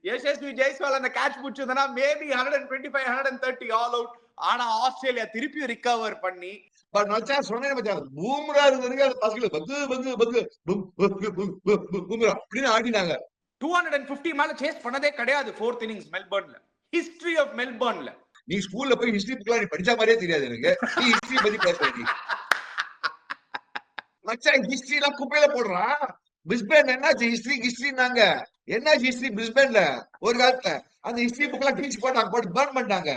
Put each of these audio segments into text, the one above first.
யசஸ்வி ஜெய்ஸ்வால் அந்த கேட்ச் பிடிச்சதுன்னா maybe 125 130 all out. ஆனா ஆஸ்திரேலியா திருப்பி ரிகவர் பண்ணி பட் மச்சான் சொன்னேன் மச்சான், பூம்ரா இருந்ததுக்கு அந்த பசங்க பூம்ரா அப்படின்னு ஆடினாங்க. 250 மேல சேஸ் பண்ணதே கிடையாது ஃபோர்த் இன்னிங்ஸ் மெல்பர்ன்ல, ஹிஸ்டரி ஆஃப் மெல்பர்ன்ல. நீ ஸ்கூல்ல போய் ஹிஸ்டரி புக்லாம் நீ படிச்ச மாதிரியே தெரியாது எனக்கு. நீ ஹிஸ்டரி பத்தி பேசுற நீ மச்சான். ஹிஸ்டரி எல்லாம் குப்பையில போடுறான். பிரிஸ்பேன் என்னாச்சு ஹிஸ்டரினாங்க, என்னாச்சு ஹிஸ்டரி பிரிஸ்பேன்ல ஒரு காலத்துல அந்த ஹிஸ்டரி புக் எல்லாம் கிழிச்சு போட்டாங்க, போட்டு பர்ன் பண்ணிட்டாங்க.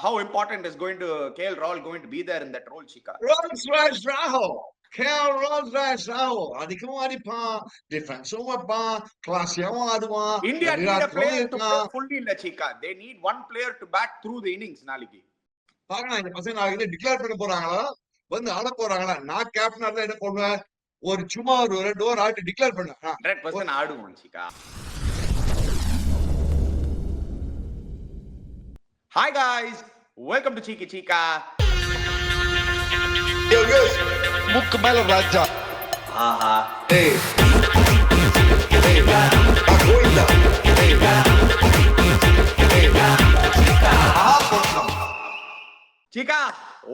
How important is going to KL Rahul going to be there in that role, Chika? Rahul KL Rahul அதிகமா அடிப்பான், டிஃபென்ஸும் வைப்பான், கிளாஸியாவும் ஆடுவான். India need a player to play fully இல்ல Chika. They need one player to bat through the innings நாளைக்கு. பாக்கலாம் இந்த பசங்க நாளைக்கு டிக்ளேர் பண்ண போறாங்களா, வந்து ஆட போறாங்களா. நான் கேப்டனா இருந்தா என்ன பண்ணுவேன், ஒரு சும்மா ஒரு 2 ஓவர் ஆடி டிக்ளேர் பண்ண 100% ஆடுவோம் Chika. Hi guys, welcome to Cheeky Chika. Yo முக்கு மேல ராஜா. ஆஹா ஏய் Govinda Chika,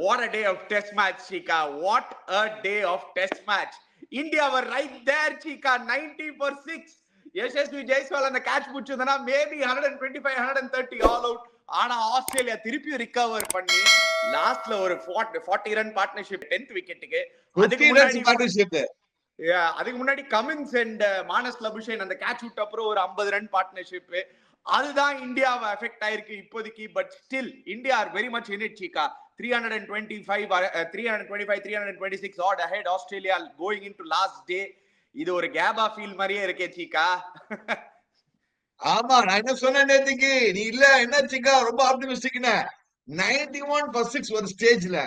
what a day of test match, Chika. What a day of test match. India were right there, Chika. 90 for 6. Yashasvi Jaiswal அந்த கேட்ச் பிடிச்சதுன்னா maybe 125 130 all out. ஆனா Australia திருப்பி recover பண்ணி லாஸ்ட்ல ஒரு 40 ரன் பார்ட்னர்ஷிப் 10th விக்கெட்டுக்கு. அதுக்கு முன்னாடி கமின்ஸ் அண்ட் மானஸ் லபுஷேன் அந்த கேட்ச் விட்ட அப்புறம் ஒரு 50 ரன் பார்ட்னர்ஷிப். அதுதான் இந்தியாவை எஃபெக்ட் ஆயிருக்கு இப்போதைக்கு. But still India are very much in it Chika. 326 at ahead Australia going into last day. இது ஒரு கேபா ஃபீல் மாதிரியே இருக்கே Chika. ஆமா நான் என்ன சொன்னேன் நேத்துக்கு, நீ இல்ல என்ன Chika ரொம்ப ஆப்டிமிஸ்டிக்னா 91 for 6 ஒரு ஸ்டேஜ்ல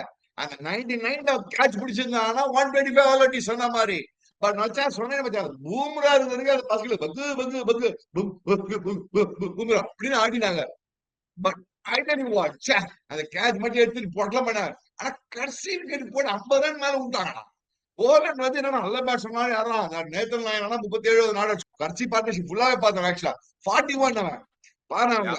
அந்த 99ல கேட்ச் பிடிச்சிருந்தானா 125 ஆல் அவுட் சொன்ன மாதிரி. பட் மச்சான் சொன்னேன் மச்சான், பூம்ரா இருந்ததுக்கு அந்த பசங்க பூம்ரா அப்படின்னு ஆடினாங்க. But I tell you what, அந்த கேட்ச் மட்டும் எடுத்துட்டு போட்டலாம் பண்ணாங்க. ஆனா கடைசி விக்கெட் போட்டு 50 ரன் மேல விட்டாங்கடா. போலண்ட் வந்து என்ன நல்ல பேட்ஸ்மேன் மாதிரி யாரும் நேத்தல் நாயனா 37 நாள் கடைசி பார்ட்னர்ஷிப் ஃபுல்லாவே பார்த்தேன். ஆக்சுவலா 41 அவன் பாருங்க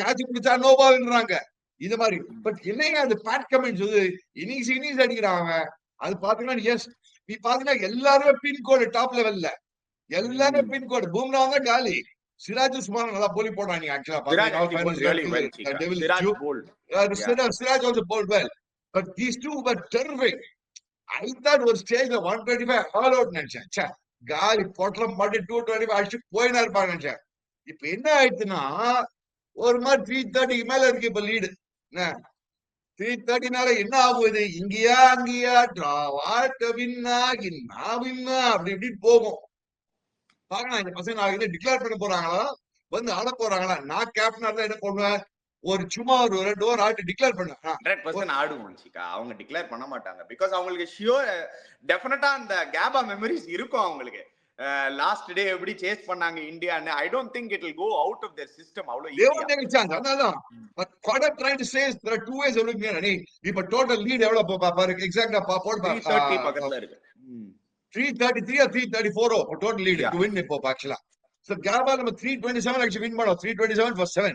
கேட்ச் பிடிச்சா நோ பால்ன்றாங்க இது மாதிரி. பட் என்னங்க அது பேட் கமெண்ட்ஸ் வந்து இன்னிங்ஸ் அடிக்கிறான் அவன். அது பாத்தீங்கன்னா எஸ் நீ பாத்தீங்கன்னா எல்லாருமே பின்கோடு டாப் லெவல்ல எல்லாருமே பின்கோடு. பூம்ரா தான் காலி, சிராஜ் உஸ்மான் நல்லா போலி போடுறாங்க. ஆக்சுவலா Siraj also bowled well, but these two were terrific. I thought ஒரு ஸ்டேஜ்ல 125 ஆல் அவுட் நினைச்சேன். காலி பொட்டலம் மாட்டி 225 அடிச்சு போயினா இருப்பாங்க நினைச்சேன். இப்ப என்ன ஆயிடுச்சுன்னா ஒரு மாதிரி 330 மேல இருக்கு இப்ப லீடு. 330 என்ன ஆகுது, இங்கயா அங்கயா டிராவா வின்னா அப்படி இப்படி போகும். பாக்கலாம் இந்த பசங்க நாளைக்கு டிக்ளேர் பண்ண போறாங்களா, வந்து ஆட போறாங்களா. நான் கேப்டனா இருந்தா என்ன பண்ணுவேன், ஒரு சும்மா ஒரு 2 ஓவர் ஆடி டிக்ளேர் பண்ண 100% ஆடுவோம் Chika. அவங்க டிக்ளேர் பண்ண மாட்டாங்க பிகாஸ் அவங்களுக்கு ஷியோர் டெஃபினட்டா அந்த கேபா மெமரிஸ் இருக்கும் அவங்களுக்கு. லாஸ்ட் டே எப்படி சேஸ் பண்ணாங்க இந்தியான்னு. I don't think it will go out of their system அவ்வளவு ஈஸியா. அதான் but what I trying to say is there are two ways of looking at it. இப்ப டோட்டல் லீட் எவ்வளவு பாரு எக்ஸாக்ட்டா போடு 330 பக்கத்துல இருக்கு. 333 or 334 total lead to win இப்போ ஆக்சுவலா. சோ கேபா நம்ம 327 ஆக்சுவலி வின் பண்ணோம். 327 for 7.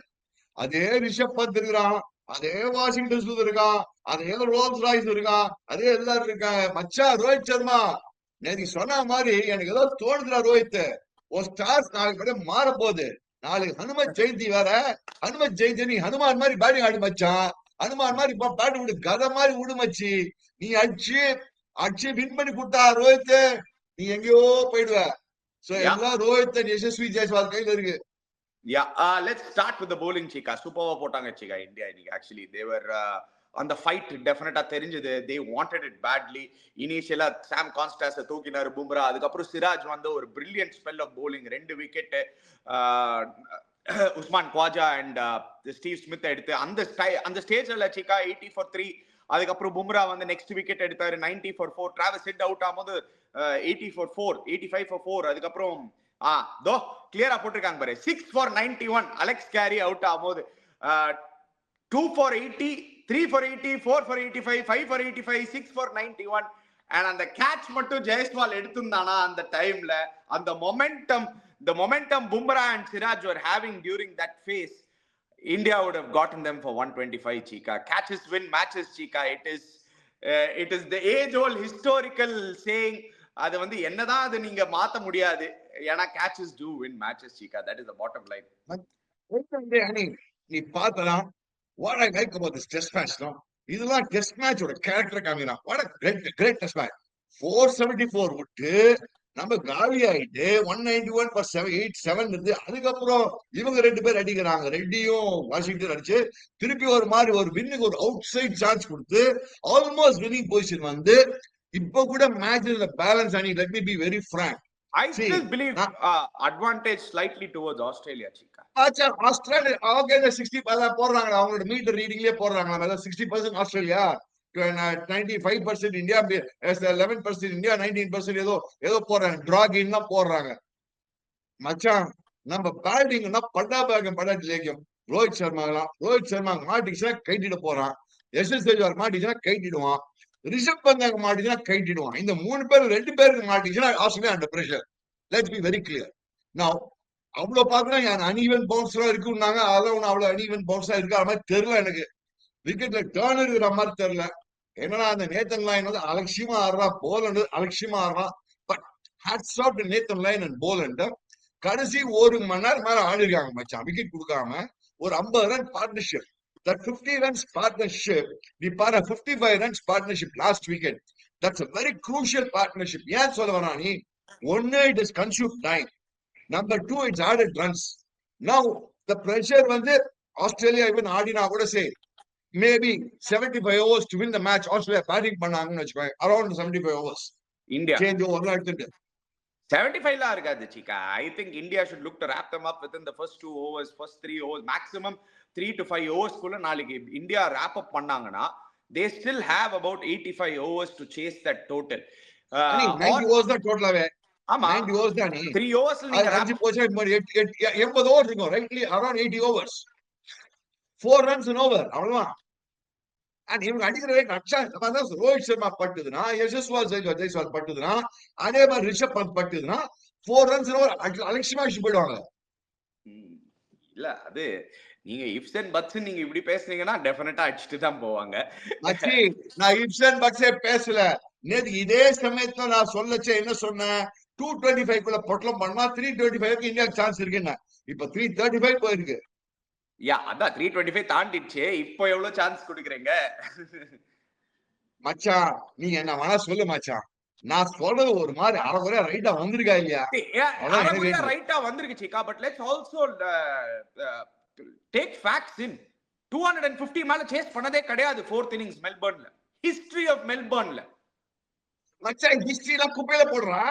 அதே ரிஷப் பந்த் இருக்கான், அதே வாஷிங்டன் சுந்தர் இருக்கான், அதே ரோல்ஸ் ராய்ஸ் இருக்கான், அதே எல்லாரும் இருக்காங்க. மச்சா ரோஹித் சர்மா நேற்று சொன்ன மாதிரி எனக்கு ஏதோ தோணுதுல. ரோஹித் ஒரு ஸ்டார்ஸ் நாளைக்கு மாற போகுது. நாளைக்கு ஹனுமத் ஜெயந்தி வேற. ஹனுமத் ஜெயந்தி நீ ஹனுமான் மாதிரி பேட்டிங் ஆடி மச்சான். ஹனுமான் மாதிரி பேட் விடு, கதை மாதிரி விடு மச்சி. நீ அடிச்சு வின் பண்ணி கொடுத்தா ரோஹித் நீ எங்கேயோ போயிடுவ. சோ எல்லாம் ரோஹித் யசஸ்வி ஜெய்ஸ்வால் கையில இருக்கு. Yeah, let's start with the bowling Chika. Superவா போட்டாங்க Chika India இன்னைக்கு. Actually they were on the fight டெஃபினட்டா தெரிஞ்சது. they wanted it badly. இனிஷியலா சாம் கான்ஸ்டாஸ் தூக்கினாரு பூம்ரா. அதுக்கப்புறம் சிராஜ் வந்து ஒரு brilliant spell of bowling, 2 wicket Usman Khawaja and Steve Smith எடுத்து அந்த ஸ்டேஜ்ல Chika 80 for 3. அதுக்கப்புறம் பும்ரா வந்து நெக்ஸ்ட் விக்கெட் எடுத்தாரு 90 for 4. டிராவிஸ் ஹெட் அவுட் ஆகும்போது 80 for 4, 85 for 4. அதுக்கப்புறம் தோ கிளியரா போட்டிருக்காங்க பாரு 6 for 91. அலெக்ஸ் கேரி அவுட் ஆகும்போது 2 for 80, 3 for 80, 4 for 85, 5 for 85, 6 for 91. And அந்த கேட்ச் மட்டும் ஜெயஸ்வால் எடுத்திருந்தானா அந்த டைம்ல அந்த momentum the momentum Bumrah and Siraj were having during that phase, India would have gotten them for 125, Chika. Catches win matches, Chika. It is the age-old historical saying. அது வந்து என்னதான் அது நீங்க மாத்த முடியாது. ஏன்னா catches do win matches, Chika. That is the bottom line. நீ பார்த்தலாம் what I like about this test match, no? இதெல்லாம் டெஸ்ட் மேட்சோட கேரக்டர் காமிக்கிறான். what a great test match. 474 விட்டு நம்ம காலி ஆயிட்டு 191 for 87 இருந்து அதுக்கப்புறம் இவங்க ரெண்டு பேர் அடிக்கிறாங்க. ரெட்டியும் வாஷிங்டன் அடிச்சு திருப்பி ஒரு மாதிரி ஒரு வின்னுக்கு ஒரு அவுட் சைட் சான்ஸ் கொடுத்து ஆல்மோஸ்ட் வின்னிங் பொசிஷன் வந்து இப்ப கூட மேட்ச்ல பேலன்ஸ் ஆனி. Let me be very frank. I still believe advantage slightly towards Australia, Chika. ஆச்சா ஆஸ்திரேலியா அவங்க 60 போடுறாங்க. அவங்களோட மீட்டர் ரீடிங்லயே போடுறாங்க. 60% ஆஸ்திரேலியா, 95% இந்தியா, 11% இந்தியா, 19% ஏதோ போடுறாங்க. டிராகின் தான் போடுறாங்க. மச்சான் நம்ம பேட்டிங்னா படாபாகம் படாட்டிலேக்கும் ரோஹித் சர்மா மாட்டிச்சுன்னா கைட்டிட போறான். யசஸ்வி மாட்டிச்சுன்னா கைட்டிடுவான். ரிஷப் பந்த் மாட்டிச்சுன்னா கைட்டிடுவான். இந்த 3 பேர் 2 பேருக்கு மாட்டிச்சுன்னா Australia under pressure. Let's be very clear. நான் அவ்வளவு பாக்குறேன் அன்ஈவன் பவுன்ஸ் எல்லாம் இருக்குன்னாங்க. அதெல்லாம் அவ்வளவு அன்ஈவன் பவுன்ஸா இருக்கிற மாதிரி தெரியல எனக்கு. விக்கெட்ல டர்ன் இருக்கிற மாதிரி தெரியல. என்னன்னா அந்த நேத்தன் லைன் வந்து அலட்சியமா ஆடுறான். போலண்ட் அலட்சியமா ஆடுறான். But hats off to Nathan Lyon and Boland கடைசி 1 மணி நேரம் மேல ஆடிருக்காங்க மச்சான். விக்கெட் கொடுக்காம ஒரு 50 run partnership. That 50 runs partnership, we par a 55 runs partnership last weekend. That's a very crucial partnership. ஏன் சொல்ல வரானி? One, it is consumed time. Number 2, it's added runs. Now, the pressure வந்து Australia even ஆடினா கூட say maybe 75 overs to win the match. Australia batting பண்ணாங்கன்னு வச்சுக்கோங்க. Around 75 overs. India. Change over எடுத்துட்டு 75 la irukadhu, Chika. I think India should look to wrap them up within the first 2 overs, first 3 overs, maximum 3 to 5 overs kulla naaliki India wrap up pannanga, they still have about 85 overs to chase that total. 90 overs da total ave. Ama 90 overs da ni 3 overs la neenga 5 போச்சு 80 overs இருக்கும். Rightly around 80 overs. 4 runs an over. அவ்வளவுதான். And இவங்க அடிக்கிற rate அச்சா ரோஹித் சர்மா பட்டுதுன்னா, யசஸ்வால் ஜெய்ஸ்வால் பட்டுதுன்னா, அதே மாதிரி Rishabh bandh பட்டுதுன்னா 4 runs அலட்சியமா போயிடுவாங்க. இல்ல அது நீங்க இஃப்ஸ் அண்ட் பட்ஸ் நீங்க இப்படி பேசுனீங்கன்னா டெஃபினட்டா அடிச்சுட்டு தான் போவாங்க. மச்சி நான் இஃப்ஸ் அண்ட் பட்ஸே பேசல. நேத்து இதே சமயத்துல நான் சொல்லச்சே என்ன சொன்னேன்? 225 குள்ள பொட்டலம் பண்ணா 325க்கு இந்தியாக்கு சான்ஸ் இருக்குன்னா. இப்ப 335 போயிருக்கு. யா அதான் 325 தாண்டிடுச்சு. இப்போ எவ்வளவு சான்ஸ் கொடுக்குறீங்க? மச்சான் நீ என்ன வேணா சொல்லு மச்சான். நான் சொல்றது ஒரு மாதிரி அரைகுறை ரைட்டா வந்திருக்கா இல்லையா? அரைகுறை ரைட்டா வந்திருக்கு Chika. But let's also take facts in. 250 மேல சேஸ் பண்ணதே கிடையாது 4th innings மெல்பர்ன்ல. ஹிஸ்டரி ஆஃப் மெல்பர்ன்ல. மச்சான் ஹிஸ்டரில குப்பையில போடுறா.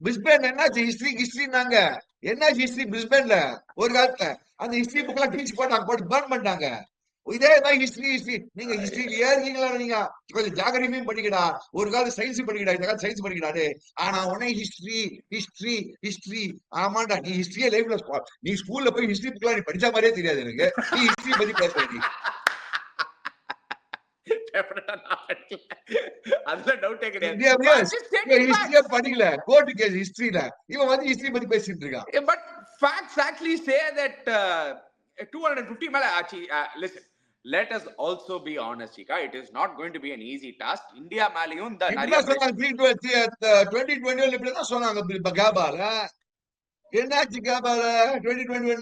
பிரிஸ்பேன் என்னாச்சு ஹிஸ்டரினாங்க. என்னாச்சு ஹிஸ்டரி பிரிஸ்பேன்ல ஒரு காலத்துல அந்த ஹிஸ்டரி புக் எல்லாம் கிழிச்சு போட்டு பர்ன் பண்ணிட்டாங்க. இதேதான் ஹிஸ்டரி. நீங்க ஹிஸ்டரி ஏறீங்களா? நீங்க கொஞ்சம் ஜாகிரபியும் படிக்கடா. ஒரு காலம் சயின்ஸ் படிக்கடா. இந்த காலம் சயின்ஸ் படிக்கடாரு. ஆனா உடனே ஹிஸ்டரி ஆமாண்டா. நீ ஹிஸ்டரியே லைஃப்ல நீ ஸ்கூல்ல போய் ஹிஸ்டரி புக் எல்லாம் நீ படிச்ச மாதிரியே தெரியாது எனக்கு. நீ ஹிஸ்டரி பத்தி பேசுற நீ. அதுல டவுட்டே கிடையாது. ஹிஸ்டரியே படிக்கல. கோர்ட் கேஸ் ஹிஸ்டரியில இவன் வந்து ஹிஸ்டரி பத்தி பேசிட்டு இருக்கான். But facts actually say that 250 மேல ஆச்சு. Listen, let us also be honest, Chika. It is not going to be an easy task. India மேலயும் இந்த நிறைய 2021 இப்படி தான் சொன்னாங்க. கேபால என்னாச்சு? கேபால 2021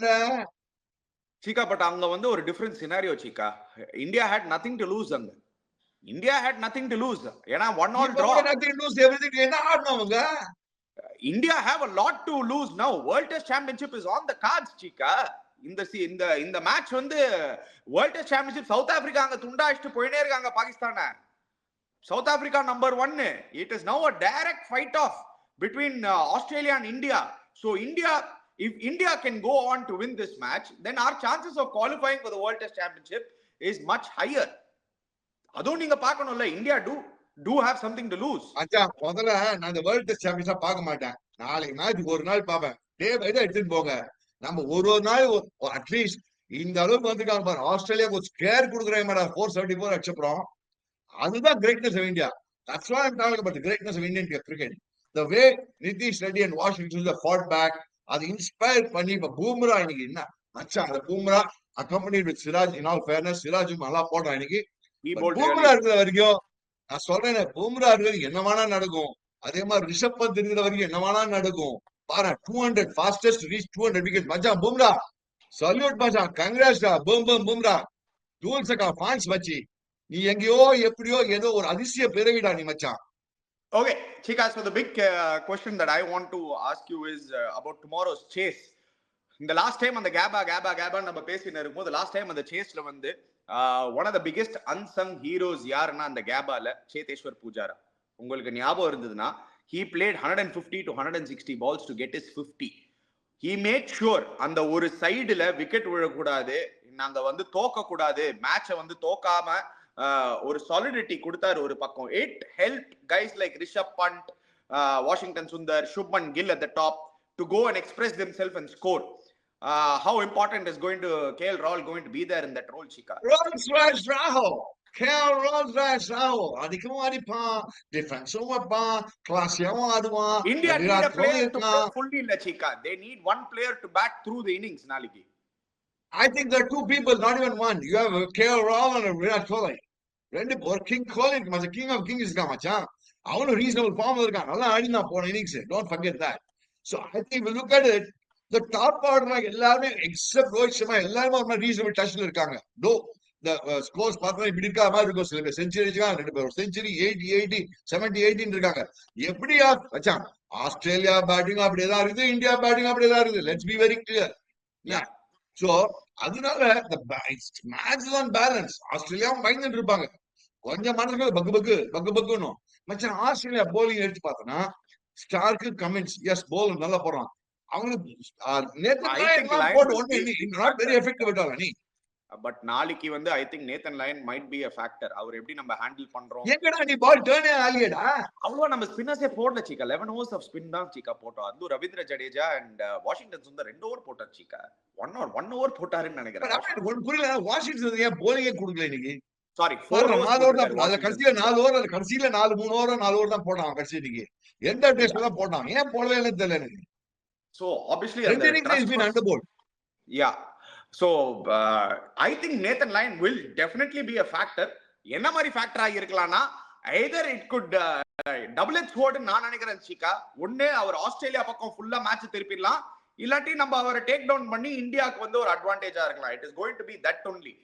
Chika, but அங்க வந்து ஒரு different scenario Chika. India had nothing to lose அங்க. India had nothing to lose. ஏனா 1-1 draw. Nothing to lose, everything. என்ன ஆடுனவங்க? India have a lot to lose now. World Test Championship is on the cards, Chika. இந்த match வந்து world test championship South Africa அங்க துண்டாச்சிட்டு போயிட்டே இருக்காங்க பாகிஸ்தான. South Africa number 1. It is now a direct fight off between Australia and India. So if India can go on to win this match, then our chances of qualifying for the World Test Championship is much higher. அதுவும் நீங்க பார்க்கணும்ல, India do have something to lose. அச்சா முதல்ல நான் இந்த world test championship பார்க்க மாட்டேன். நாளைக்கு மேட்ச் ஒரு நாள் பாப்பேன். டே பை டே எடுத்துட்டு போங்க. நம்ம ஒரு நாள் அட்லீஸ்ட் இந்த அளவுக்கு வந்துருக்காங்க பாரு. ஆஸ்திரேலியா ஒரு ஸ்கேர் கொடுக்குறாங்க மேடம். 474 அடிச்சப்புறம் அதுதான் greatness of India. That's why I'm talking about the greatness of Indian cricket. The way Nitish Reddy and Washington fought back, அது இன்ஸ்பயர் பண்ணி இப்ப பூம்ரா இன்னைக்கு என்ன மச்சான், அந்த Bumrah accompanied with Siraj, in all fairness சிராஜும் நல்லா போட்டான் இன்னைக்கு. He bowled Bumrah really. இருக்கிற வரைக்கும் நான் சொல்றேன், பூம்ரா இருக்கிறது என்ன வேணா நடக்கும். அதே மாதிரி ரிஷப் பந்த் இருக்கிற வரைக்கும் என்ன வேணா நடக்கும். பாரு 200 ஃபாஸ்டஸ்ட் ரீச் 200 விக்கெட் மச்சான் பூம்ரா. சல்யூட் மச்சான், கங்க்ராட்ஸ்டா பூம்ரா. டூல் சக்கா ஃபான்ஸ் வச்சு நீ எங்கேயோ எப்படியோ ஏதோ ஒரு அதிசய பிறவிடா நீ மச்சான். Okay, Chika, so the big question that I want to ask you is about tomorrow's chase. In the last time on the Gaba நம்ம பேசிட்டு இருக்கும்போது லாஸ்ட் டைம் அந்த சேஸ்ல வந்து one of the biggest unsung heroes யாருன்னா அந்த கேபால சேதேஸ்வர் பூஜாரா. உங்களுக்கு ஞாபகம் இருந்ததுன்னா he played 150 to 160 balls to get his 50. He made sure அந்த ஒரு சைடுல விக்கெட் விழக்கூடாது, நாங்க வந்து தோக்க கூடாது, மேட்சை வந்து தோக்காம ஒரு சாலிடிட்டி கொடுத்தாரு ஒரு பக்கம். It help guys like Rishabh Pant, Washington Sundar, Shubman Gill at the top to go and express themselves and score. How important is KL Rahul going to be there in that role, Chika? Rolls-Royce Rahul, KL Rolls-Royce Rahul, அதிகமா அடிப்பான், டிஃபென்ஸும் வைப்பான், கிளாஸியாவும் ஆடுவான். India need a player to play fully இல்ல Chika. They need one player to bat through the innings நாளைக்கு. I think there are two people, not even one. You have KL Rahul and Virat Kohli. ரெண்டு ஒரு king கோலி மச்சான், king of Kings இருக்கான் மச்சான். அவனும் reasonable ஃபார்ம்ல இருக்கான், நல்லா ஆடினான் போன innings. Don't forget that. So I think we look at it, the top order எல்லாரும் எக்ஸப்ட் ரோஹித் சர்மா எல்லாரும் ஒரு ரீசனபிள் டச்ல இருக்காங்க. தோ the scores பார்த்தா இப்படி இருக்கா மாதிரி இருக்கும். சில பேர் செஞ்சுரி இருக்காங்க, ரெண்டு பேர் செஞ்சுரி 80 70 18 இருக்காங்க. எப்படியா மச்சான், ஆஸ்திரேலியா பேட்டிங் அப்படியேதான் இருக்குது, இந்தியா பேட்டிங் அப்படியேதான் இருக்குது. Let's be very clear. So அதனால மேட்ச் ஆன் பேலன்ஸ். ஆஸ்திரேலியாவும் பயந்துட்டு இருப்பாங்க, கொஞ்சம் மனசுக்கு பக்கு பக்குன்னு. மச்சான் ஆஸ்திரேலியா போலிங் எடுத்து பார்த்தோன்னா ஸ்டார்க்கு கமின்ஸ் எஸ் போல் நல்லா போறான். அவங்களுக்கு பட் நாளைக்கு வந்து I think Nathan line might be a factor. அவர் எப்படி நம்ம ஹேண்டில் பண்றோம். எங்கடா நீ பால் டர்னே ஆலியடா. அவ்வளவு நம்ம ஸ்பின்னர்ஸே போடல Chika. 11 overs of spin தான் Chika போட்டோம். அது Ravindra Jadeja and Washington Sundar 2 over போட்டார் Chika. 1 over போட்டாருன்னு நினைக்கிறேன். ஒரு புரியல, வாஷிங்டன் ஏன் போலிங்கே கொடுக்கல இன்னைக்கு. சாரி 4 ஓவர் தான். அத கடைசில 4 ஓவர், கடைசில 3 ஓவர் தான் போட்டான் கடைசி இன்னைக்கு. எந்த டெஸ்ட்ல தான் போட்டான், ஏன் போடவே இல்லன்னு தெரியல எனக்கு. So obviously he's been underbowled. Yeah. So I think Nathan Lyon will definitely be a factor. என்ன மாதிரி ஃபேக்டர் ஆகி இருக்கலாம்னா either it could double edged sword நான் நினைக்கிறேன் Chika. ஒண்ணே அவர் ஆஸ்திரேலியா பக்கம் ஃபுல்லா மேட்ச் திருப்பிடலாம், இல்லாட்டி நம்ம அவரை டேக் டவுன் பண்ணி இந்தியாவுக்கு வந்து ஒரு அட்வான்டேஜா இருக்கலாம். It is going to be that only.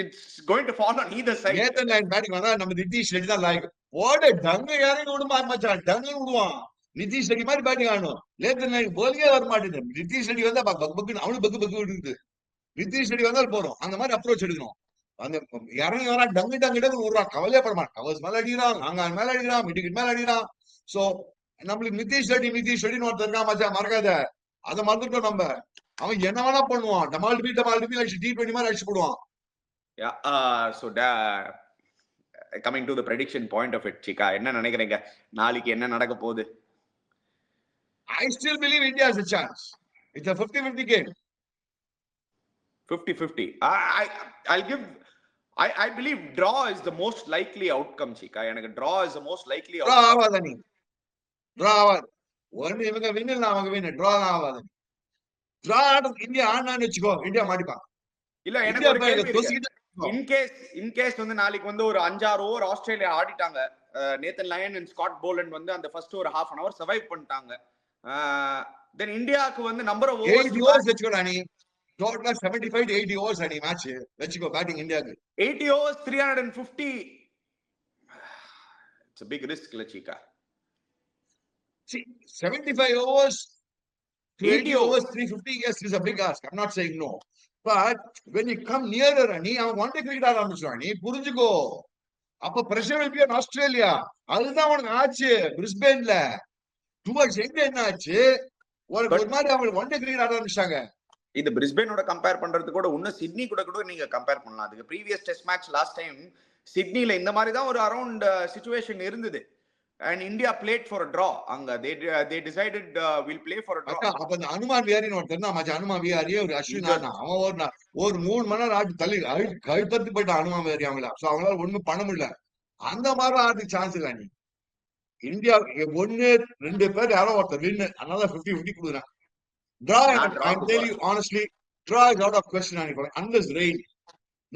It's going to fall on either side. Nathan Lyon batting வந்தா நம்ம நிதிஷ் ரெட்டி தான் லாய்க்கு. ஓட டங்க யாரையும் விடுமா மச்சான், டங்க விடுவான். நிதிஷ் ரெட்டி மாதிரி பேட்டிங் ஆடணும். நேத்தன் லைன் போலிங்கே வர மாட்டேங்குது. நிதிஷ் ரெட்டி வந்தா பக்கு அவனு பக்கு விடுது. நிதிஷ் ரெட்டி வந்தா போறோம், அந்த மாதிரி அப்ரோச் எடுக்கணும். அந்த இறங்கி வரா டங்கு விடுறான், கவலையே படமா. கவர்ஸ் மேல அடிக்கிறான், நாங்கான் மேல அடிக்கிறான், விக்கெட் மேல அடிக்கிறான். சோ நம்மளுக்கு நிதிஷ் ரெட்டின்னு ஒருத்தர் இருக்கான் மச்சான், மறக்காத. அதை மறந்துட்டோம் நம்ம. அவன் என்ன வேணா பண்ணுவான், டமால் பி அடிச்சு T20 மாதிரி அடிச்சு போடுவான். So coming to the prediction point of it Chika, என்ன நினைக்கிறீங்க நாளைக்கு என்ன நடக்க போகுது? I still believe India has a chance. It's a 50-50 game. 50-50. I believe draw is the most likely outcome Chika. எனக்கு draw is the most likely outcome. Draw ஆவாதனி. Draw ஆவாது. ஒன்னு இவங்க வின் இல்ல அவங்க வின். Draw ஆவாதனி. Draw இந்தியா ஆனான்னு வெச்சுக்கோ, இந்தியா மாட்டிப்பாங்க. இல்ல எனக்கு ஒரு கேள்வி. in case வந்து நாளைக்கு வந்து ஒரு 5-6 ஓவர் ஆஸ்திரேலியா ஆடிட்டாங்க, Nathan Lyon and Scott Boland வந்து அந்த ஃபர்ஸ்ட் ஒரு half an hour சர்வைவ் பண்ணிட்டாங்க, தென் இந்தியாக்கு வந்து நம்பர் ஆஃப் ஓவர்ஸ் வெச்சுக்கோடா நீ. டோட்டலா 75 to 80 ஓவர்ஸ் அடி match வெச்சுக்கோ batting இந்தியாக்கு. 80 overs 350. It's a big risk la Chika. See, 75 overs to 80 overs 350, yes, is a big ask. I'm not saying no. But when you come nearer நீ அவன் one day cricket ஆட ஆரம்பிச்சுவான், நீ புரிஞ்சுக்கோ. அப்ப pressure will be on Australia. அதுதான் அவனுக்கு ஆச்சு பிரிஸ்பேன்ல. Towards எங்க என்ன ஆச்சு, ஒரு மாதிரி அவங்க ஒன் டே கிரிக்கெட் ஆட ஆரம்பிச்சாங்க. இது பிரிஸ்பேனோட கம்பேர் பண்றது கூட இன்னும் சிட்னி கூட நீங்க கம்பேர் பண்ணலாம். அதுக்கு previous test match last time சிட்னில இந்த மாதிரி தான் ஒரு அரௌண்ட் சிச்சுவேஷன் இருந்தது. And India played for a draw. Anga they decided we'll play for a draw. அப்ப அந்த அனுமான் விஹாரின்னு ஒருத்தர் தான் மச்சான். அனுமான் விஹாரியே ஒரு அஸ்வின் ஆனா அவன் ஒரு 3 மணி நேரம் ஆடி தள்ளி கழுத்தத்து போயிட்டான் அனுமான் விஹாரி அவங்கள. சோ அவங்களால ஒண்ணும் பண்ண முடியல. அந்த மாதிரி ஆடுறதுக்கு சான்ஸ் இல்ல. நீ இந்தியா 1-2 பேர் யாரோ ஒருத்தர் வின், அதனால 50-50 கொடுக்குறேன். Draw, நான் I'm டிராக்கு telling you போறேன். honestly, draw is out of question நினைக்கிறேன். Unless rain.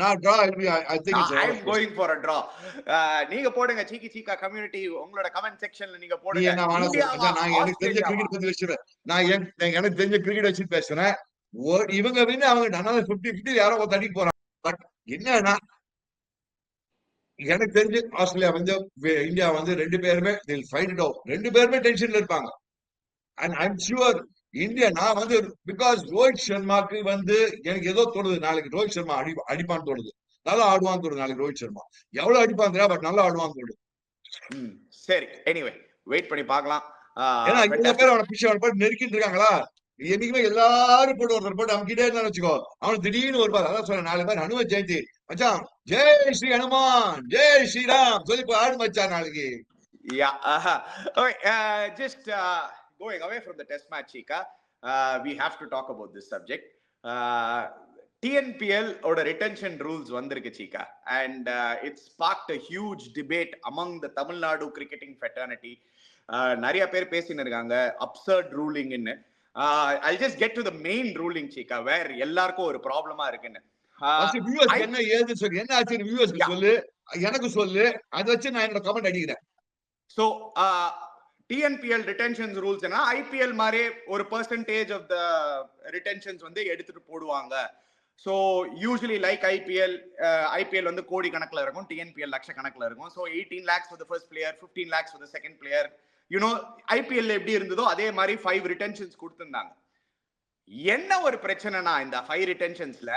நான் draw, I think it's out I of am question. Going for a draw. நீங்க போடுங்க சீக்கி சீக்கா கம்யூனிட்டி உங்களோட கமெண்ட் செக்ஷன்ல நீங்க நீ போடுங்க. என்ன வேணா இந்தியாவா சொல்லுங்க. நான் எனக்கு தெரிஞ்ச ஆஸ்திரேலியாவா? கிரிக்கெட் பத்தி வச்சுறேன். எனக்கு தெரிஞ்ச கிரிக்கெட் வச்சு பேசுறேன். இவங்க வின்னு அவங்க அதனால 50-50 யாரோ ஒரு தடிக்கு போறாங்க. பட் என்னன்னா எனக்கு தெரிஞ்சு ஆஸ்திரேலியா வந்து இந்தியா வந்து 2 பேருமே ஃபைட் இட் அவுட். 2 பேருமே டென்ஷன்ல இருப்பாங்க. And I am sure India நான் வந்து பிகாஸ் ரோஹித் சர்மாக்கு வந்து எனக்கு ஏதோ தோணுது நாளைக்கு ரோஹித் சர்மா அடிப்பான்னு தோணுது. நல்லா ஆடுவான்னு தோணுது நாளைக்கு ரோஹித் சர்மா. எவ்வளவு அடிப்பான் தெரியாது, பட் நல்லா ஆடுவான்னு தோணுது. சரி, எனிவே வெயிட் பண்ணி பார்க்கலாம். ஏன்னா இவ்வளவு பேர் அவனை பிடிச்சி அவனை போட்டு நெருக்கிட்டு இருக்காங்களா, என்னைக்குமே எல்லாரும் போட்டு ஒருத்தர் போட்டு அவங்க கிட்டே இருந்தான்னு வச்சுக்கோ, அவன் திடீர்னு வருவார். அதான் சொல்றேன் 4 பேர் ஹனுமன் ஜெயந்தி மச்சான், ஜெய் ஸ்ரீ ஹனுமான் ஜெய் ஸ்ரீராம் சொல்லி ஆடு மச்சான் நாளைக்கு. Yeah, okay, just going away from the test match, Chika, we have to talk about this subject. TNPL oda retention rules vandirukku Chika, and it sparked a huge debate among the Tamil Nadu cricketing fraternity. Nariya per pesinirukanga absurd ruling in. I'll just get to the main ruling, Chika, where ellarkum ஒரு ப்ராப்ளமா இருக்குன்னு. என்ன ஏது சொல்லு, என்ன ஆச்சு வியூவர்ஸ்க்கு சொல்லு, எனக்கு சொல்லு, அதை வச்சு நான் என்னோட கமெண்ட் அடிக்கிறேன். So TNPL retentions rules என்ன, IPL மாதிரி ஒரு percentage of the retentions வந்து எடுத்துட்டு போடுவாங்க. So usually like IPL வந்து கோடி கணக்குல இருக்கும், TNPL லட்ச கணக்குல இருக்கும். So 18 lakhs for the first player, 15 lakhs for the second player. You know, IPL எப்படி இருந்ததோ அதே மாதிரி 5 retentions கொடுத்திருந்தாங்க. என்ன ஒரு பிரச்சனைனா இந்த 5 retentionsல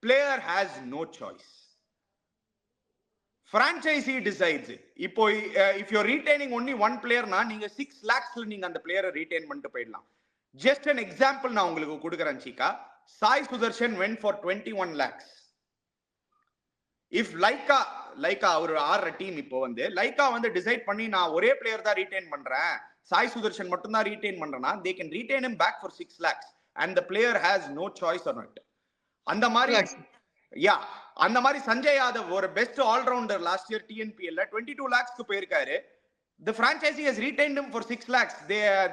player has no choice. Franchisee decides it. இப்போ if you're retaining only one player na நீங்க 6 lakhsல நீங்க அந்த பிளேயரை retain பண்ணிட்டு போயிடலாம். Just an example நான் உங்களுக்கு கொடுக்கிறேன் Chika. Sai Sudharsan went for 21 lakhs. If Lyca ஒரு ஆற டீம் இப்போ வந்து லைக்கா வந்து டிசைட் பண்ணி நான் ஒரே பிளேயர் தான் ரீடைன் பண்றேன், சாய் சுதர்ஷன் மட்டும் தான் ரீடைன் பண்றேன்னா they can retain him back for 6 lakhs and the player has no choice on it. அந்த மாதிரி சஞ்சய் யாதவ் ஒரு best allrounder last year TNPL 22 lakhsக்கு போயிருக்காரு. The franchisee has retained him for 6 lakhs.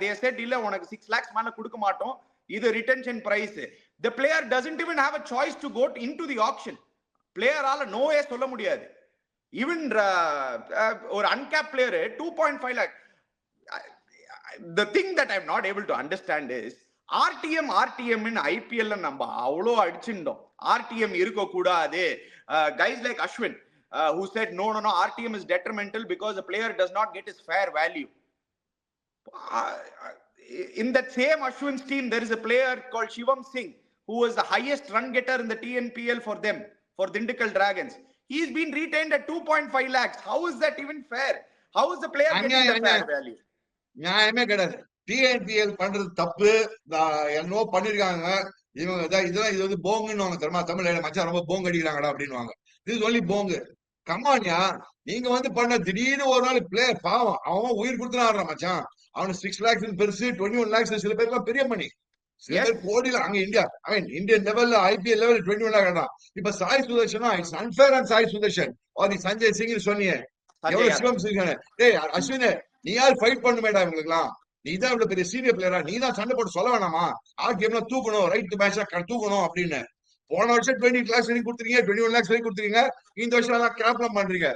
They said இல்ல உனக்கு 6 lakhs மேல கொடுக்க மாட்டோம், இது retention price. The player doesn't even have a choice to go into the auction. Player ஆல நோவே சொல்ல முடியாது. Even ஒரு uncapped player 2.5 lakh. The thing that I'm not able to understand is RTM in IPL நம்ம அவ்வளோ அடிச்சிருந்தோம். RTM இருக்க கூடாது. Guys like Ashwin who said no RTM is detrimental because the player does not get his fair value. In that same Ashwin's team there is a player called Shivam Singh who was the highest run getter in the TNPL for them, for Dindigul Dragons. He's been retained at 2.5 lakhs. How is that even fair? How is the player getting the fair value? நியாயமே கிடையாது. TNPL பண்றது தப்பு, என்னோ பண்ணிருக்காங்க இவங்க. இதெல்லாம் இது வந்து போங்குன்னு தெரியுமா, தமிழ்ல மச்சான் ரொம்ப போங்கு அடிக்கிறாங்கடா அப்படின்னு. இது சொல்லி போங்கு கம்மானியா. நீங்க வந்து பண்ண திடீர்னு ஒரு நாள் பிளேயர் பாவம் அவன் உயிர் கொடுத்துனா ஆடுறான் மச்சான். அவனுக்கு 6 lakhs பெருசு, 21 lakhs சில பேருக்கு பெரிய மணி, சில பேர் கோடியில. அங்க இந்தியன் லெவல்ல IPL லெவல் 21 lakh ஆடுறான். இப்ப சாய் சுதர்ஷனா it's unfair and Sai Sudharsan நீ சஞ்சய் சிங் சொன்னீங்க, எவ்வளவு சிவம் சிங். டேய் அஸ்வின், நீ யார் ஃபைட் பண்ணுமேடா இவங்களுக்குலாம்? நீ தான் இவ்வளவு பெரிய சீனியர் பிளேயரா, நீ தான் சண்டை போட்டு சொல்ல வேணாமா கேம்ல தூக்கணும், ரைட் மேட்சா தூக்கணும் அப்படின்னு. போன வருஷம் 20 lakhs வரைக்கும் கொடுத்துருக்கீங்க, 21 lakhs வரைக்கும் கொடுத்துருக்கீங்க. இந்த வருஷம் எல்லாம் கேப்லாம் பண்றீங்க.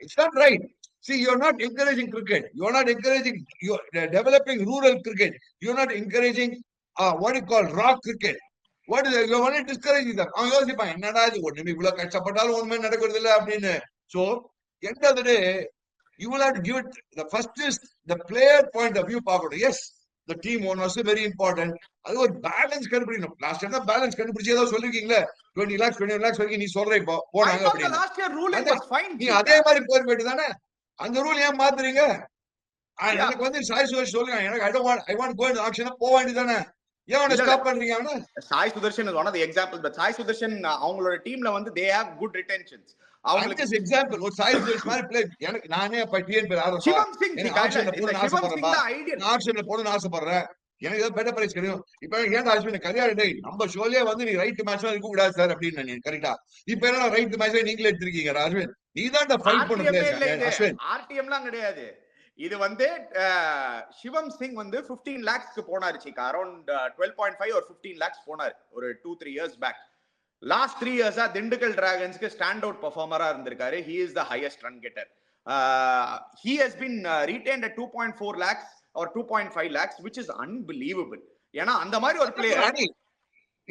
It's not right. See, you're not encouraging cricket. You're not encouraging. You're developing rural cricket. You're not encouraging what you call raw cricket. What is you're only discouraging them. அவன் யோசிப்பான், என்னடா இது ஒண்ணுமே இவ்வளவு கஷ்டப்பட்டாலும் ஒண்ணுமே நடக்கிறது இல்லை அப்படின்னு. So end of the day you will have to give it. The first is the player point of view பார்க்கணும். Yes, the team one was very important. அது ஒரு பேலன்ஸ் கண்டுபிடிக்கணும். லாஸ்ட் இயர் தான் பேலன்ஸ் கண்டுபிடிச்சு ஏதோ சொல்லிருக்கீங்களே 20 lakhs 21 lakhs வரைக்கும் நீ சொல்ற இப்போ போனாங்க அப்படின்னு. நீ அதே மாதிரி போய் வேண்டியதானே. அந்த ரூல் ஏன் மாத்துறீங்க? எனக்கு வந்து சாய் சுதர்ஷன் சொல்லுங்க, எனக்கு I want go into auction போக வேண்டியதானே, ஏன் ஸ்டாப் பண்றீங்க? அவன Sai Sudarshan is one of the examples, but Sai Sudarshan அவங்களோட டீம்ல வந்து they have good retentions. அவங்களுக்கு எக்ஸாம்பிள் ஒரு சாய் சுதர்ஷன் மாதிரி பிளே. எனக்கு நானே இப்ப TNPL ஆடுறேன், சிவம் சிங் ஆப்ஷன்ல போடணும்னு ஆசைப்படுறேன். எனக்கு ஏதோ பெட்டர் பிரைஸ் கிடைக்கும். இப்ப ஏன் அஸ்வின் கல்யாணம் நம்ம ஷோலயே வந்து நீ ரைட் மேட்ச் இருக்க கூடாது சார் அப்படின்னு நீ கரெக்டா. இப்ப என்ன ரைட் மேட்ச் நீங்களே எடுத்திருக்கீங்க அஸ்வின். நீதான் ஃபைட் பண்ண பிளேயர் அஸ்வின். RTMலாம் கிடையாது. இது வந்து சிவம் சிங் வந்து 15 lakhsக்கு போனாரு சீக்கா, அரௌண்ட் 12.5 or 15 lakhs போனாரு ஒரு 2-3 years back. Last 3 years Dindigul டிராகன்ஸ்க்கு ஸ்டாண்ட் அவுட் பெர்ஃபார்மரா இருந்திருக்காரு. he is the highest run getter. He has been retained at 2.4 lakhs or 2.5 lakhs, which is unbelievable. ஏன்னா அந்த மாதிரி ஒரு player,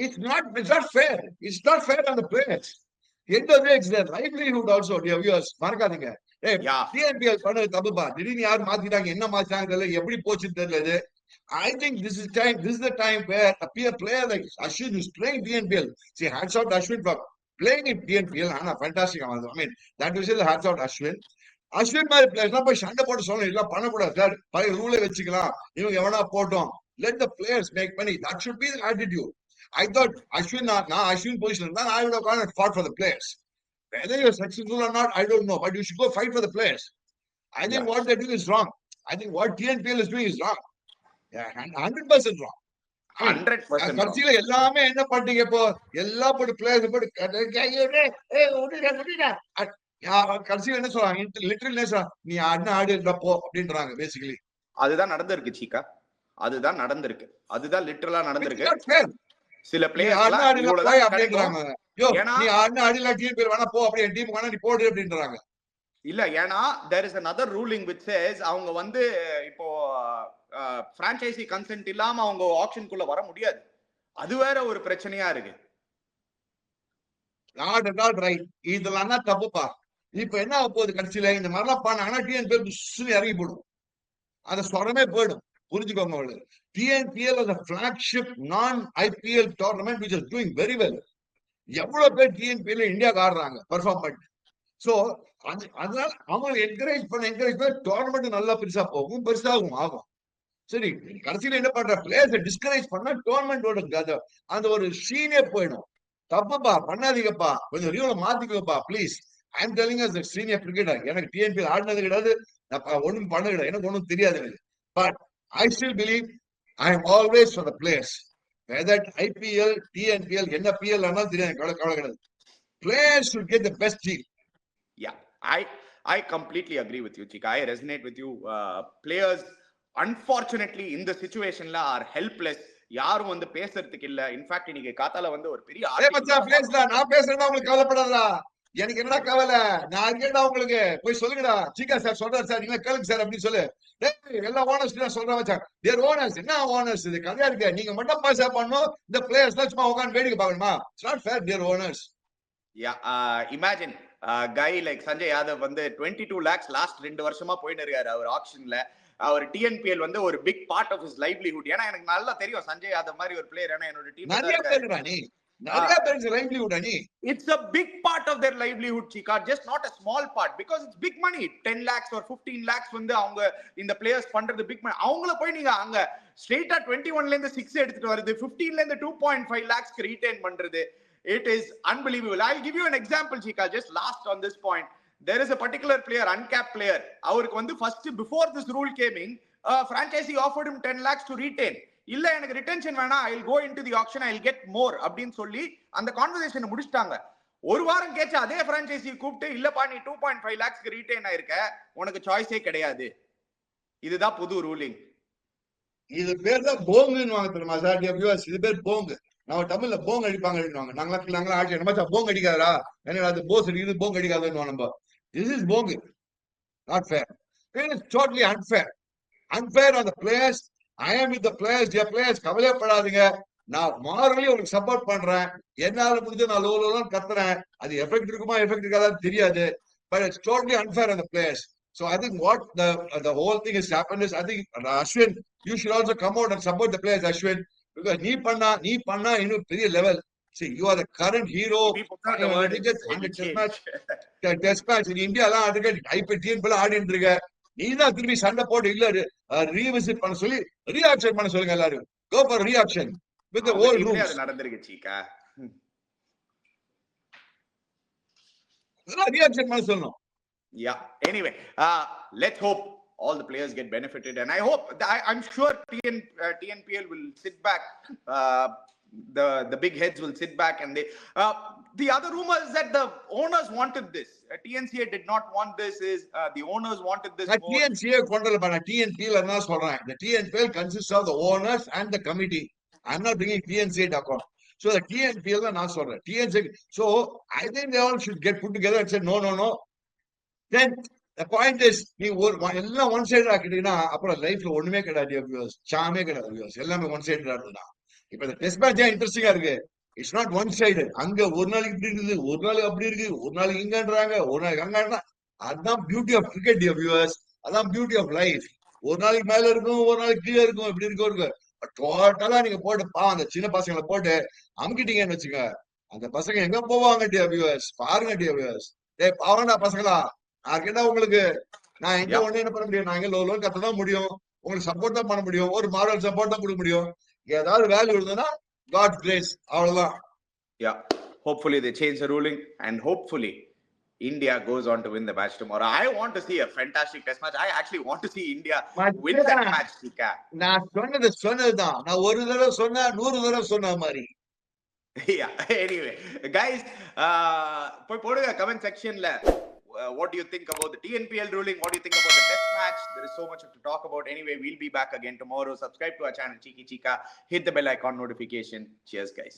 it's not fair. It's not fair on the players. End of the day, it's their livelihood also, dear viewers. மறக்காதீங்க. TNPL பண்ணது தப்புப்பா. திடீர்னு யார் மாத்திட்டாங்க, என்ன மாத்திட்டாங்க தெரியல, எப்படி போச்சுன்னு தெரியல. I think this is the time where a player like Ashwin is playing TNPL. See, hats out Ashwin for playing in TNPL. Fantastic. I mean, that was the hats out Ashwin. Ashwin மாதிரி players போய் சண்டை போட்டு சொல்லணும், இதெல்லாம் பண்ணக்கூடாது sir, பழைய ரூலை வச்சுக்கலாம், இவங்க எவனா போட்டோம். Let the players make money. That should be the attitude. I thought Ashwin position, then I would have gone and fought for the players. Whether you're successful or not, I don't know, but you should go fight for the players. I think what they're doing is wrong. I think what TNPL is doing is wrong. Yeah, 100% wrong. 100% கட்சியில எல்லாமே என்ன பண்றீங்க இப்போ, எல்லா போட்டு players போட்டு கட்சியில என்ன சொல்றாங்க, லிட்டரல் என்ன சொல்றாங்க, நீ ஆடு போ அப்படின்றாங்க பேசிக்கலி. அதுதான் நடந்திருக்கு சீக்கா, அதுதான் நடந்திருக்கு, அதுதான் லிட்டரலா நடந்திருக்கு. சில பிளேயர்ஸ் அப்படின்றாங்க, நீ ஆடில டீம் பேர் வேணா போ, அப்படியே டீம் வேணா நீ போடு அப்படின்றாங்க. இல்ல, ஏன்னா there is another ruling which says அவங்க வந்து இப்போ பிரான்ச்சைசி கன்சென்ட் இல்லாம அவங்க ஆக்ஷனுக்குள்ள வர முடியாது. அது வேற ஒரு பிரச்சனையா இருக்கு. இதெல்லாம் தான் தப்புப்பா. இப்ப என்ன ஆக போகுது, கட்சியில இந்த மாதிரிலாம் பண்ணாங்கன்னா டிஎன்பி புஷ்னு இறங்கி போடும், அந்த சொரமே போயிடும். புரிஞ்சுக்கோங்க அவளுக்கு. TNPL as a flagship non-IPL tournament which is doing very well. எவ்வளவு பேர் டிஎன்பிஎல் இந்தியாவுக்கு ஆடுறாங்க பெர்ஃபார்ம் பண்ணி. சோ அதனால அவங்க என்கரேஜ் பண்ண டோர்னமெண்ட் நல்லா பெருசா போகும், பெருசாகும் ஆகும். சரி, கடைசியில என்ன பண்ற, பிளேயர்ஸ் டிஸ்கரேஜ் பண்ணா டோர்னமெண்டோட அந்த ஒரு சீனே போயிடும். தப்புப்பா, பண்ணாதீங்கப்பா, கொஞ்சம் ரூலை மாத்திக்கோப்பா please. I am telling as senior cricketer, எனக்கு டிஎன்பிஎல் ஆடினது கிடையாது, ஒண்ணும் பண்ண கிடையாது, எனக்கு ஒண்ணும் தெரியாது எனக்கு. But I still believe I am always for the players. Whether IPL TNPL என்ன பிஎல் ஆனாலும் தெரியாது, கவலை கிடையாது. Players should get the best deal. Yeah, I completely agree with you, Chika. I resonate with you. Players unfortunately in the situation la are helpless. யாரும் வந்து பேசுறதுக்கு இல்ல. In fact இன்னைக்கு காத்தால வந்து ஒரு பெரிய நான் பேசுறேன்னா உங்களுக்கு கவலைப்படாதா, எனக்கு என்னடா கவலை, நான் கேட்டா உங்களுக்கு போய் சொல்லுங்கடா, சீக்கா சார் சொல்றாரு சார், நீங்க கேளுங்க சார் அப்படின்னு சொல்லு. எல்லா ஓனர்ஸ் சொல்றேன் வச்சா, தேர் ஓனர்ஸ் என்ன ஓனர்ஸ், இது கதையா இருக்கு, நீங்க மட்டும் பாஸ் பண்ணணும், இந்த பிளேயர்ஸ் சும்மா உட்காந்து வேடிக்கை பார்க்கணுமா? It's not fair, their owners. Imagine guy like Sanjay Yadav வந்து 22 lakhs லாஸ்ட் 2 வருஷமா போயிட்டு இருக்காரு அவர் ஆக்ஷன்ல. அவர் டிஎன்பிஎல் வந்து ஒரு big part of his livelihood. ஏன்னா எனக்கு நல்லா தெரியும் சஞ்சய் யாதவ் மாதிரி ஒரு பிளேயர், ஏன்னா என்னோட டீம் நிறைய பேருக்கு லைவ்லிஹுட் அனி. It's a big part of their livelihood, Chika, just not a small part, because it's big money. 10 lakhs or 15 lakhs வந்து அவங்க இந்த பிளேயர்ஸ் பண்றது பிக் மணி. அவங்கள போய் நீங்க அங்க ஸ்ட்ரெயிட்டா 21ல இருந்து 6 எடுத்துட்டு வருது, 15ல இருந்து 2.5 lakhs ரீடைன் பண்றது. It is unbelievable. I'll give you an example, Chika, just last on this point. There is a particular player, uncapped player. அவருக்கு வந்து first before this rule came in, franchisee offered him 10 lakhs to retain. இல்ல எனக்கு retention வேணாம், I'll go into the auction, I'll get more அப்படின்னு சொல்லி அந்த கான்வர்சேஷனை முடிச்சிட்டாங்க. ஒரு வாரம் கேச்ச அதே பிரான்ச்சைசி கூப்பிட்டு, இல்லப்பா நீ 2.5 lakhs ரீடைன் ஆயிருக்க, உனக்கு சாய்ஸே கிடையாது. இதுதான் புது ரூலிங். இது பேர் தான் போங்குன்னு வாங்க தெரியுமா சார்? இது பேர் போங்கு. நம்ம தமிழ்ல போங்க அடிப்பாங்க, நாங்களா ஆட்சி நம்ம போங்க அடிக்காதா, என்ன அது போஸ் அடிக்குது, போங்க அடிக்காதுன்னு நம்ம. This is போங்கு, not fair. It is totally unfair. Unfair on the players. I am with the players. Dear players, கவலைப்படாதீங்க, நான் மாரலி உங்களுக்கு சப்போர்ட் பண்றேன், என்னால முடிஞ்ச நான் லோலோன்னு கத்துறேன். அது எஃபெக்ட் இருக்குமா எஃபெக்ட் இருக்காதான்னு தெரியாது, but it's totally unfair on the players. So I think what the whole thing has happened is, I think Ashwin, you should also come out and support the players, Ashwin, because நீ பண்ணா இன்னும் பெரிய level. See, you are the current hero. Test match in India எல்லாம் அதுக்கு IPL போல ஆடிட்டு இருக்க, நீ தான் திரும்பி சண்டை போட்டு இல்ல ரீவிசிட் பண்ண சொல்லி ரியாக்ஷன் பண்ண சொல்லுங்க எல்லாரும். Go for reaction with the whole rules. அது நடந்துருக்கு சீக்கா, reaction பண்ண சொல்லணும். Yeah, anyway, let's hope all the players get benefited, and I hope I'm sure TNPL will sit back The big heads will sit back and they. The other rumor is that the owners wanted this. TNCA did not want this. The owners wanted this more. TNCA கொண்டல பண்ண TNPL என்ன சொல்றேன். The TNPL consists of the owners and the committee. I'm not bringing TNCA to account. So the TNPL தான் நான் சொல்றேன். TNCA. So I think they all should get put together and say no. Then the point is நீ எல்லாம் one side ஆக்கிட்டீங்கன்னா அப்புறம் லைஃப்ல ஒண்ணுமே கிடையாது views. சாமே கிடையாது வியூஸ். எல்லாமே ஒன் சைடு ஆடுதுன்னா. இப்ப இந்த டெஸ்ட் மேட்ச் இன்ட்ரெஸ்டிங்கா இருக்கு. It's not one side. அங்க ஒரு நாளைக்கு இப்படி இருக்குது, ஒரு நாளைக்கு அப்படி இருக்கு, ஒரு நாளைக்கு இங்கன்றாங்க, ஒரு நாளைக்கு அங்கன்றா. அதுதான் பியூட்டி ஆஃப் கிரிக்கெட் வியூவர்ஸ். அதான் பியூட்டி ஆஃப் லைஃப். ஒரு நாளைக்கு மேல இருக்கும், ஒரு நாளைக்கு கீழே இருக்கும், இப்படி இருக்கு. டோட்டலா நீங்க போட்டு அந்த சின்ன பசங்களை போட்டு அமுக்கிட்டீங்கன்னு வச்சுங்க, அந்த பசங்க எங்க போவாங்க வியூவர்ஸ்? பாருங்க வியூவர்ஸ். பாவண்டா பசங்களா, நான் கேட்டா உங்களுக்கு நான் எங்க ஒண்ணு என்ன பண்ண முடியும்? நான் எங்க லோ கத்ததான் முடியும், உங்களுக்கு சப்போர்ட் தான் பண்ண முடியும், ஒரு மாரல் சப்போர்ட் தான் கொடுக்க முடியும். ஏதாவது வேல்யூ இருந்ததுன்னா God's grace, அவ்வளவுதான். Yeah, hopefully they change the ruling and hopefully India goes on to win the match tomorrow. I want to see a fantastic test match. I actually want to see India win that match, Chika. நான் சொன்னதுதான். நான் ஒரு தடவை சொன்னா 100 தடவை சொன்ன மாதிரி. Yeah, anyway, guys, போய் போடுங்க comment sectionல. What do you think about the TNPL ruling? What do you think about the test match? There is so much to talk about. Anyway, we'll be back again tomorrow. Subscribe to our channel, Cheeky Chika. Hit the bell icon notification. Cheers, guys.